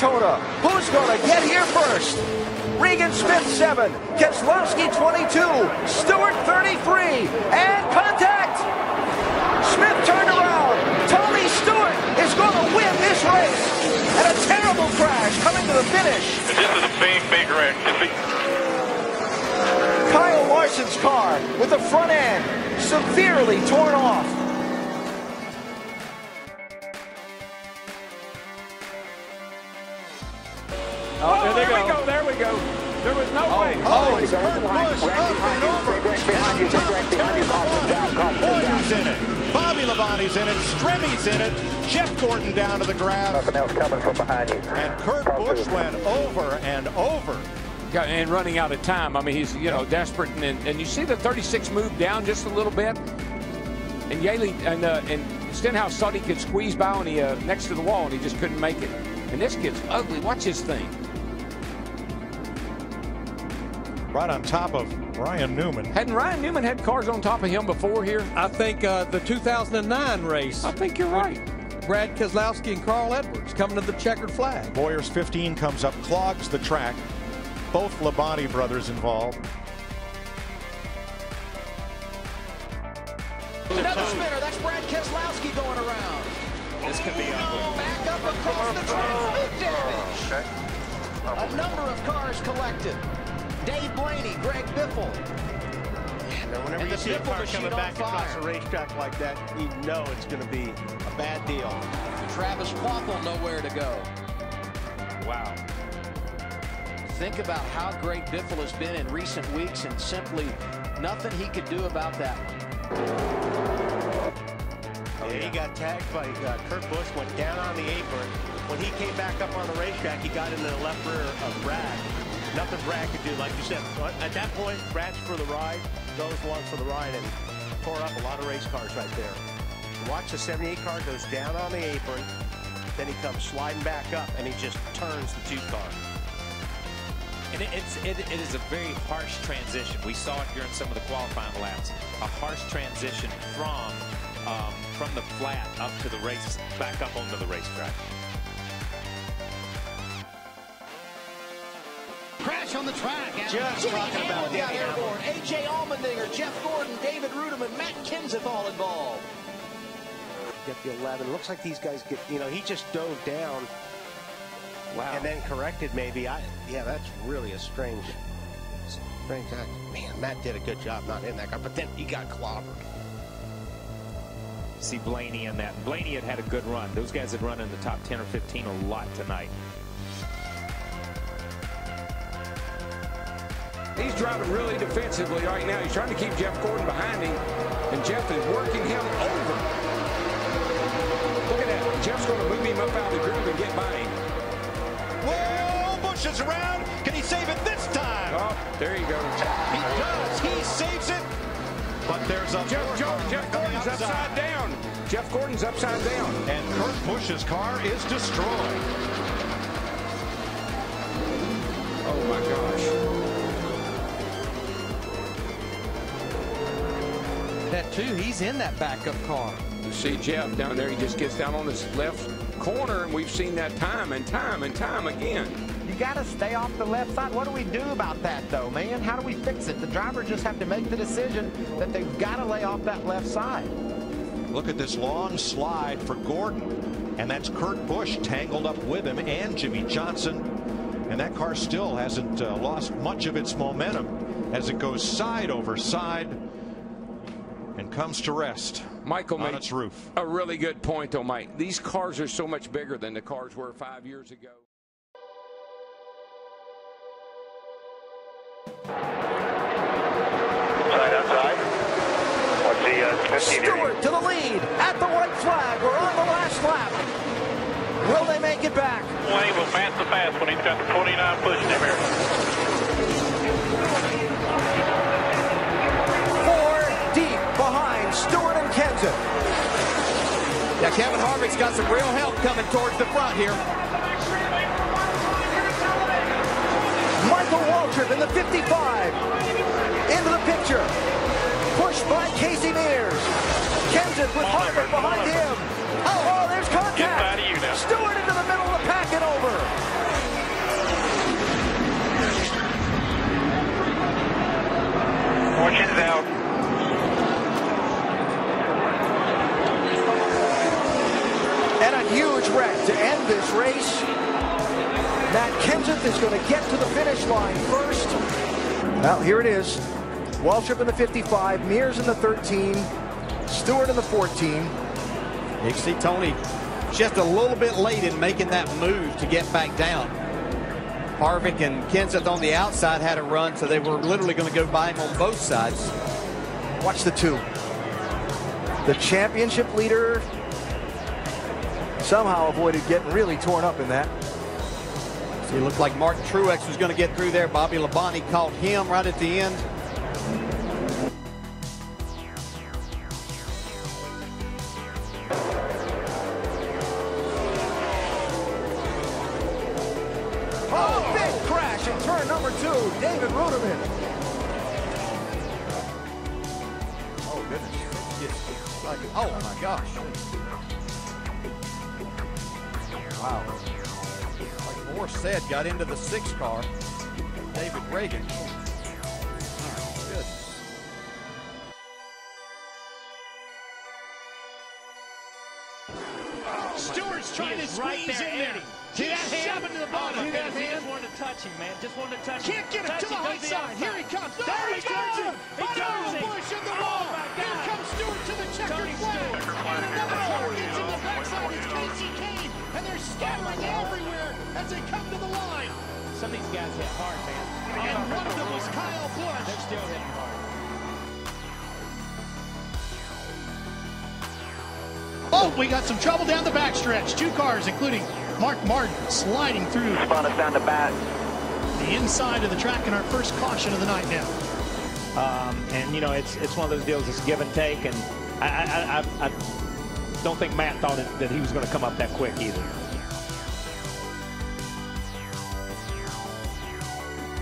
Daytona. Who's going to get here first? Regan Smith 7, Keselowski 22, Stewart 33, and contact! Smith turned around. Tony Stewart is going to win this race. And a terrible crash coming to the finish. This is a big, big wreck. Kyle Larson's car with the front end severely torn off. Oh, there we go. There we go. There was no way. Oh, it's Kurt Busch up and over. Boyer's in it. Bobby Labonte's in it. Stremmy's in it. Jeff Gordon down to the ground. Nothing else coming from behind you. And Kurt Busch went over and over. And running out of time. I mean, he's, desperate. And you see the 36 move down just a little bit. And Yaley and Stenhouse thought he could squeeze by on the next to the wall, and he just couldn't make it. And this kid's ugly. Watch his thing. Right on top of Ryan Newman. Hadn't Ryan Newman had cars on top of him before here? I think the 2009 race. I think you're right. Brad Keselowski and Carl Edwards coming to the checkered flag. Boyer's 15 comes up, clogs the track. Both Labonte brothers involved. Another spinner. That's Brad Keselowski going around. This could be ugly. Back up across the track. Big damage. A number of cars collected. Dave Blaney, Greg Biffle. Whenever you see a car coming back across a racetrack like that, you know it's going to be a bad deal. Travis Quaffle nowhere to go. Wow. Think about how great Biffle has been in recent weeks, and simply nothing he could do about that one. He got tagged by Kurt Busch, went down on the apron. When he came back up on the racetrack, he got into the left rear of Brad. Nothing Brad could do, like you said. At that point, Brad's for the ride, goes along for the ride, and tore up a lot of race cars right there. Watch the 78 car goes down on the apron, then he comes sliding back up, and he just turns the 2 car. And it is a very harsh transition. We saw it during some of the qualifying laps. A harsh transition from the flat up to the race, back up onto the racetrack. Crash on the track. Just Jimmy talking about Hamlin got airborne. A.J. Allmendinger, Jeff Gordon, David Ruderman, Matt Kenseth all involved. Get the 11. Looks like these guys get, he just dove down. Wow. And then corrected maybe. Yeah, that's really a strange act. Man, Matt did a good job not in that car, but then he got clobbered. See Blaney in that. Blaney had a good run. Those guys had run in the top 10 or 15 a lot tonight. He's driving really defensively right now. He's trying to keep Jeff Gordon behind him, and Jeff is working him over. Look at that. Jeff's going to move him up out of the groove and get by him. Whoa, Busch is around. Can he save it this time? Oh, there you go. He does. He saves it. But there's a Jeff Gordon's upside down. Jeff Gordon's upside down. And Kurt Busch's car is destroyed. Oh, my gosh. That too, he's in that backup car. You see Jeff down there, he just gets down on this left corner, and we've seen that time and time and time again. You got to stay off the left side. What do we do about that, though, man? How do we fix it? The driver just have to make the decision that they've got to lay off that left side. Look at this long slide for Gordon. And that's Kurt Busch tangled up with him and Jimmy Johnson. And that car still hasn't lost much of its momentum as it goes side over side and comes to rest Michael on its roof. A really good point, though, Mike. These cars are so much bigger than the cars were 5 years ago. Outside. What's the Stewart to the lead at the white flag. We're on the last lap. Will they make it back? Wayne will pass the fast when he's got the 29 pushing him here. 4 deep behind Stewart and Kenseth. Now Kevin Harvick's got some real help coming towards the front here. Michael Waltrip in the 55. Into the picture. Pushed by Casey Mears. Kenseth with Harvick behind him. Oh, there's contact. Get out of you now. Stewart into the middle of the pack and over. to end this race. Matt Kenseth is going to get to the finish line first. Well, here it is. Waltrip in the 55, Mears in the 13, Stewart in the 14. You can see Tony just a little bit late in making that move to get back down. Harvick and Kenseth on the outside had a run, so they were literally going to go by him on both sides. Watch the two. The championship leader somehow avoided getting really torn up in that. So it looked like Martin Truex was going to get through there. Bobby Labonte caught him right at the end. Oh, big crash in turn number 2, David Ruderman. Oh, goodness. Oh, my gosh. Wow. Like Moore said, got into the 6 car. David Reagan. Goodness. Stewart's trying to squeeze in there. See that hand? Shoving to the bottom. See that hand? Just wanted to touch him, man. Just wanted to touch him. Can't get it to the high side. Here he comes. There he turns him. He turns him. Bush in the wall. Here comes Stewart to the checkered flag. And another car gets in the backside. It's Casey Kane. And they're scattering everywhere as they come to the line. Some of these guys hit hard, man. And one of them was Kyle Busch. They're still hitting hard. Oh, we got some trouble down the backstretch. 2 cars, including Mark Martin, sliding through Spun us down the back. the inside of the track in our first caution of the night now. And, you know, it's one of those deals that's give and take. And I don't think Matt thought that he was going to come up that quick either.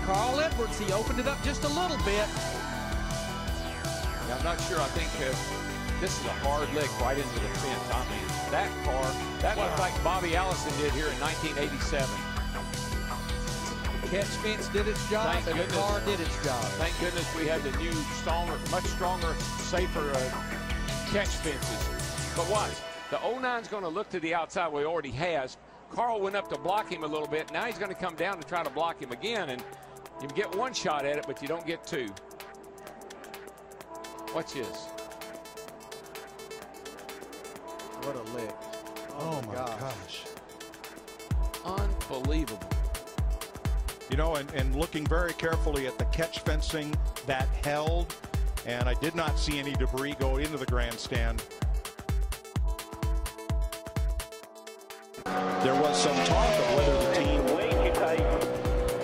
Carl Edwards, he opened it up just a little bit. I'm not sure. I think this is a hard lick right into the fence. I mean, that car, that looked like Bobby Allison did here in 1987. The catch fence did its job, and the car did its job. Thank goodness we have the new, stronger, much stronger, safer catch fences. But watch, the 09's going to look to the outside where he already has. Carl went up to block him a little bit. Now he's going to come down to try to block him again, and you get one shot at it, but you don't get 2. Watch this. What a lick. Oh my gosh. Unbelievable. You know, and looking very carefully at the catch fencing that held, and I did not see any debris go into the grandstand. There was some talk of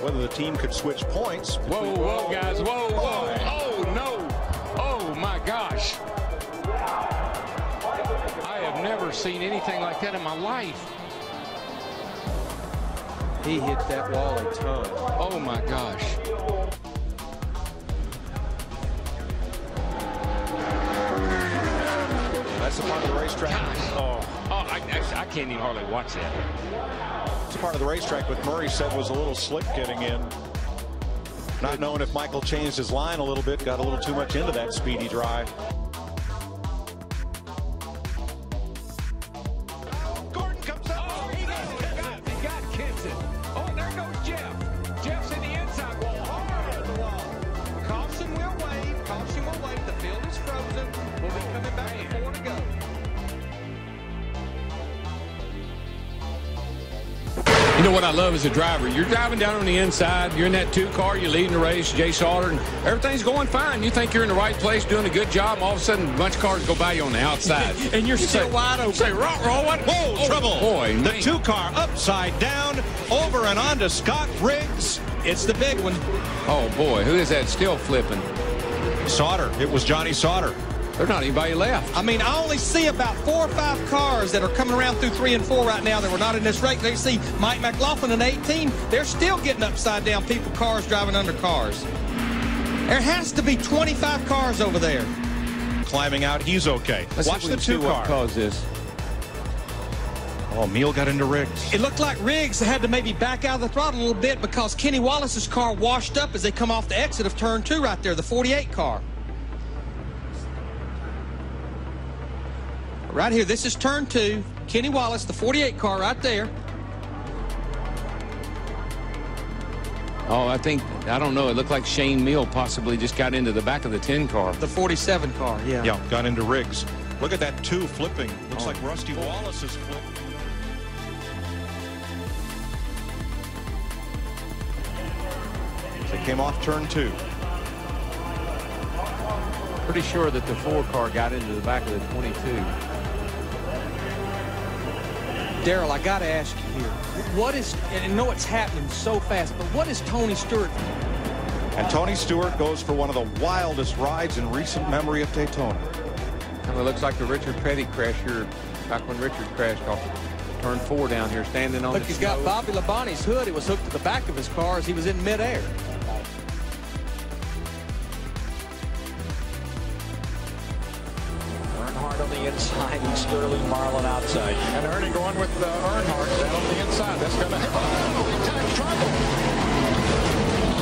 whether the team could switch points. Whoa, whoa, guys, whoa, whoa. Oh, no. Oh, my gosh. I have never seen anything like that in my life. He hit that wall a ton. Oh, my gosh. That's a part of the racetrack. I can't even hardly watch that. It's a part of the racetrack, but Murray said was a little slick getting in. Not knowing if Michael changed his line a little bit, got a little too much into that speedy drive. Gordon comes up. Oh, he got Kenseth. Oh, there goes Jeff. Jeff's in the inside wall. Hard on the wall. Caution will wave. Caution will wave. The field is frozen. We'll be coming back with 4 to go. You know what I love as a driver? You're driving down on the inside. You're in that 2 car. You're leading the race. Jay Sauter, and everything's going fine. You think you're in the right place, doing a good job. And all of a sudden, a bunch of cars go by you on the outside. And you're still wide open. Say, what? Whoa, trouble. Boy, the 2 car upside down, over and on to Scott Riggs. It's the big one. Oh, boy. Who is that still flipping? Sauter. It was Johnny Sauter. There's not anybody left. I mean, I only see about 4 or 5 cars that are coming around through 3 and 4 right now that were not in this race. They see Mike McLaughlin in 18. They're still getting upside down people, cars driving under cars. There has to be 25 cars over there. Climbing out, he's okay. Watch the 2 car. What caused this? Oh, Meal got into Riggs. It looked like Riggs had to maybe back out of the throttle a little bit because Kenny Wallace's car washed up as they come off the exit of turn 2 right there, the 48 car. Right here, this is turn 2. Kenny Wallace, the 48 car right there. Oh, I don't know. It looked like Shane Meal possibly just got into the back of the 10 car. The 47 car, yeah. Yeah, got into Riggs. Look at that 2 flipping. Looks like Rusty Wallace is flipping. They came off turn 2. Pretty sure that the 4 car got into the back of the 22. Darrell, I got to ask you here. What is, and I know it's happening so fast, but what is Tony Stewart? And Tony Stewart goes for one of the wildest rides in recent memory of Daytona. Kind of looks like the Richard Petty crash here, back when Richard crashed off turn 4 down here, standing on Look, the he's snow. got Bobby Labonte's hood. It was hooked to the back of his car as he was in midair. Earnhardt on the inside and Sterling Marlin outside. And Ernie going with Earnhardt down on the inside. That's going to have big time trouble.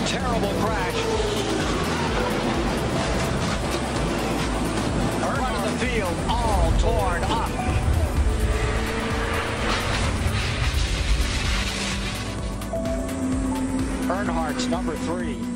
Terrible crash. Front of the field all torn up. Earnhardt's number 3.